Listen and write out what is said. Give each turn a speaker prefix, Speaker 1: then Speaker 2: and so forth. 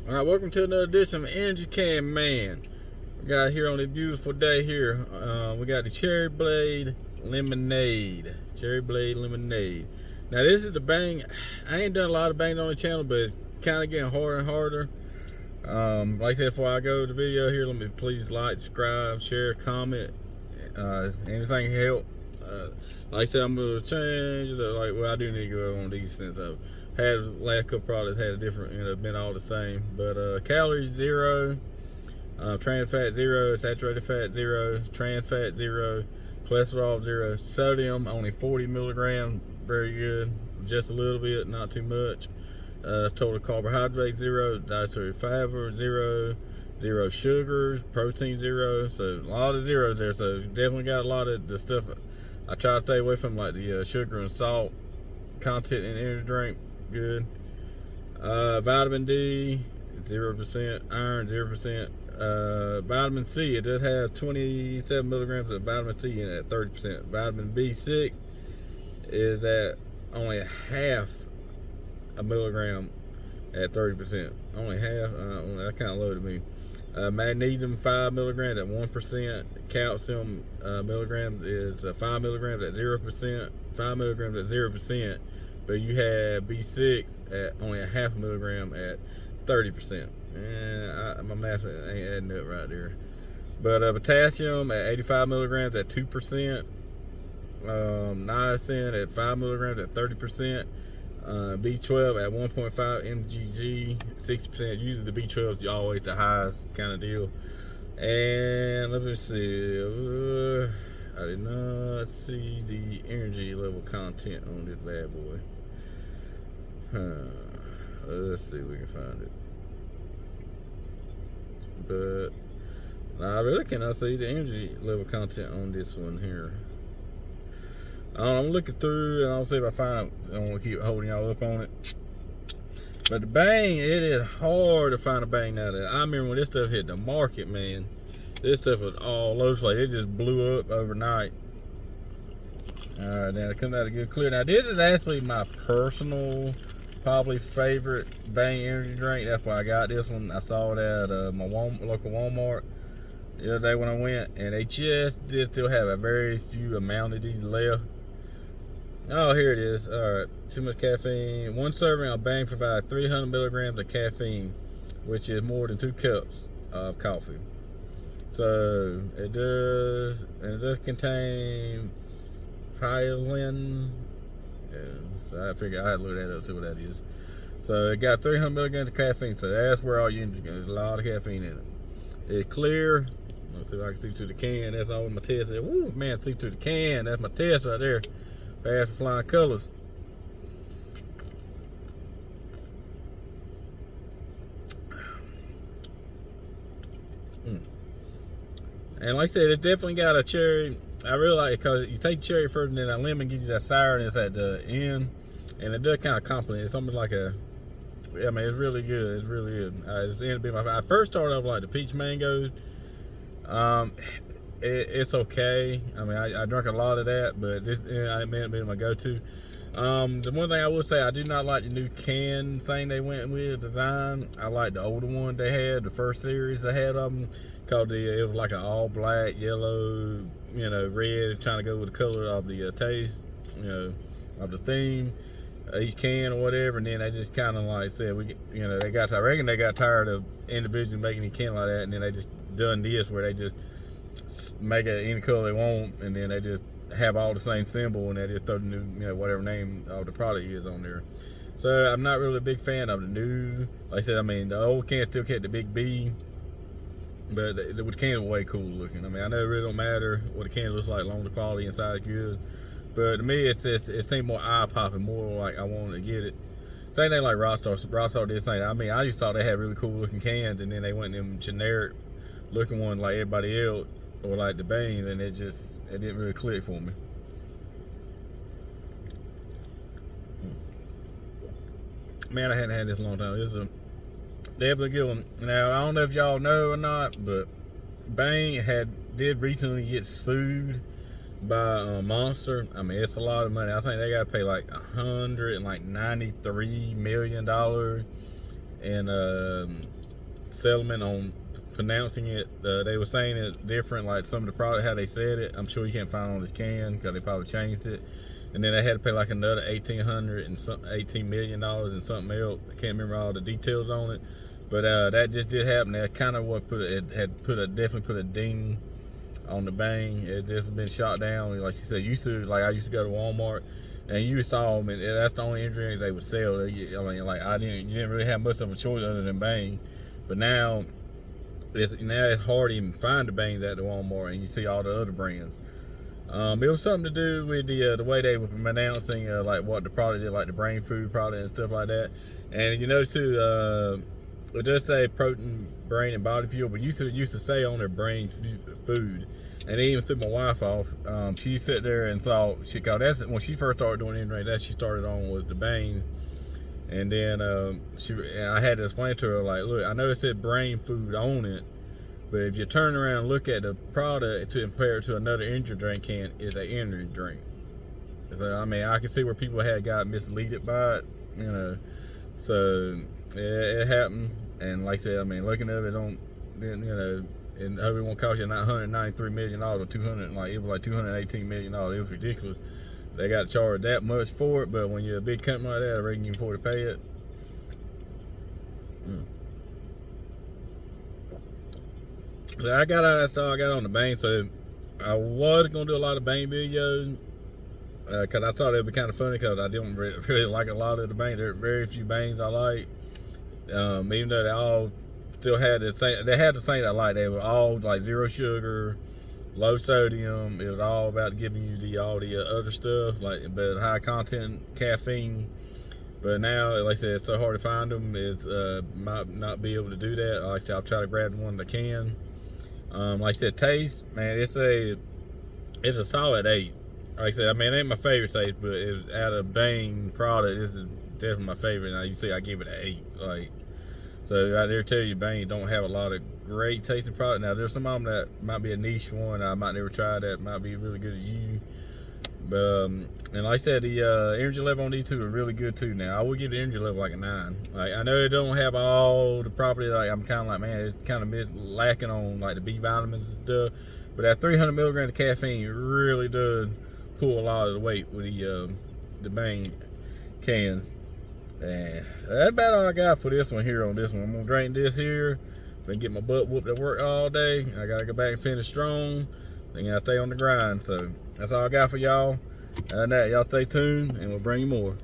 Speaker 1: All right, welcome to another edition of Energy Can Man. We got here on a beautiful day here. We got the Cherry Blade Lemonade. Cherry Blade Lemonade. Now this is the bang. I ain't done a lot of bangs on the channel, but it's kind of getting harder and harder. Like I said, before I go to the video here, let me please like, subscribe, share, comment. Anything can help. Like I said, I'm gonna change. I do need to go on these since I've had the last couple products had a different, been all the same. But calories 0, trans fat 0, saturated fat 0, trans fat 0, cholesterol 0, sodium only 40 milligrams, very good, just a little bit, not too much. Total carbohydrate 0, dietary fiber 0, 0 sugars, protein 0, so a lot of zeros there. So definitely got a lot of the stuff I try to stay away from, like the sugar and salt content in energy drink. Good. Vitamin D 0%, iron 0%. Vitamin C, it does have 27 milligrams of vitamin C in it at 30%. Vitamin B6 is at only half a milligram at 30%. Only half. That kind of low to me. Magnesium 5 milligrams at 1%. Calcium milligrams is 5 milligrams at 0%. 5 milligrams at 0%. But you have B6 at only a half a milligram at 30%. And my math ain't adding up right there. But potassium at 85 milligrams at 2%. Niacin at 5 milligrams at 30%. B12 at 1.5 mg, 60%. Usually the B12 is always the highest kind of deal. And let me see. I did not see the energy level content on this bad boy. Let's see if we can find it. But I really cannot see the energy level content on this one here. I'm looking through and I'll see if I find it. I don't want to keep holding y'all up on it. But the bang, it is hard to find a bang nowadays. I remember when this stuff hit the market, man. This stuff was all over the place. It just blew up overnight. Alright, now it comes out a good clear. Now this is actually my personal, probably favorite Bang energy drink. That's why I got this one. I saw it at my local Walmart the other day when I went, and they just did still have a very few amount of these left. Oh, here it is. Alright, too much caffeine. One serving of Bang provides 300 milligrams of caffeine, which is more than 2 cups of coffee. So it does contain pyelin. Yeah, so I figured I had to look that up, see what that is. So it got 300 milligrams of caffeine, so that's where all you need. There's a lot of caffeine in it. It's clear. Let's see if I can see through the can. That's all my test is. Woo, man, see through the can. That's my test right there. Fast flying colors. And like I said, it definitely got a cherry. I really like it because you take cherry first and then that lemon gives you that sourness at the end. And it does kind of complement. It's almost like a, I mean, it's really good. It's really good. It's the end of my, I first started off like the peach mangoes. It's okay. I mean, I drank a lot of that, but this it may have been my go-to. The one thing I will say, I do not like the new can thing they went with design. I like the older one they had, the first series they had of them, called it was like an all black, yellow, red, trying to go with the color of the taste, of the theme, each can or whatever. And then they just kind of like said, I reckon they got tired of individually making a can like that, and then they just done this where they just make it any color they want, and then they just have all the same symbol, and they just throw the new, whatever name of the product is on there. So I'm not really a big fan of the new. Like I said, I mean, the old can still kept the big B, but the can was way cool looking. I mean, I know it really don't matter what the can looks like, long the quality inside is good. But to me, it seemed more eye popping, more like I wanted to get it. Same thing like Rockstar. Rockstar did the same. I mean, I just thought they had really cool looking cans, and then they went in them generic looking one like everybody else, or like the Bang, and it didn't really click for me. Man, I hadn't had this in a long time. This is a definitely good one. Now, I don't know if y'all know or not, but Bang did recently get sued by Monster. I mean, it's a lot of money. I think they got to pay like $193 million in settlement on pronouncing it. They were saying it different, like some of the product how they said it. I'm sure you can't find on this can because they probably changed it. And then they had to pay like another $18 million and something else. I can't remember all the details on it, but that just did happen. That kind of what definitely put a ding on the Bang. It just been shot down. Like you said, I used to go to Walmart, and you saw them, and that's the only energy drinks they would sell. I mean, like you didn't really have much of a choice other than Bang. But now it's hard to even find the Bangs at the Walmart, and you see all the other brands. It was something to do with the way they were announcing like what the product is, like the brain food product and stuff like that. And you notice too, it does say protein, brain, and body fuel, but used to say on their brain food. And they even threw my wife off. She sat there and thought, that's when she first started doing anything that she started on was the Bang. And then I had to explain to her, like, look, I know it said brain food on it, but if you turn around and look at the product to compare it to another energy drink can, it's an energy drink. So I mean, I can see where people had got misled by it, you know. So it happened, and like I said, I mean, looking at it on, you know, and hope it won't cost you $193 million or it was like $218 million. It was ridiculous. They got charged that much for it, but when you're a big company like that, I reckon you can afford to pay it. So I got on the Bang, so I was gonna do a lot of Bang videos because I thought it'd be kind of funny because I didn't really like a lot of the Bang. There are very few Bangs I like, even though they all still had the same. They had the same I like. They were all like zero sugar, low sodium. It was all about giving you all the other stuff, but high content caffeine. But now, like I said, it's so hard to find them. It's might not be able to do that. Like I said, I'll try to grab the one that can. Like I said, taste, man, it's a solid 8. Like I said, I mean, it ain't my favorite taste, but out of Bang product, this is definitely my favorite. Now you see, I give it an 8. Like, so right there, tell you, Bang don't have a lot of great tasting product. Now there's some of them that might be a niche one. I might never try that. Might be really good to you. But and like I said, the energy level on these two are really good too. Now I would give the energy level like a 9. Like, I know it don't have all the properties. Like, I'm kind of like, man, it's kind of lacking on like the B vitamins and stuff. But that 300 milligrams of caffeine really does pull a lot of the weight with the Bang cans. And that's about all I got for this one here on this one. I'm gonna drink this here, then get my butt whooped at work all day. I gotta go back and finish strong. Then I gotta stay on the grind. So that's all I got for y'all. And that, y'all stay tuned, and we'll bring you more.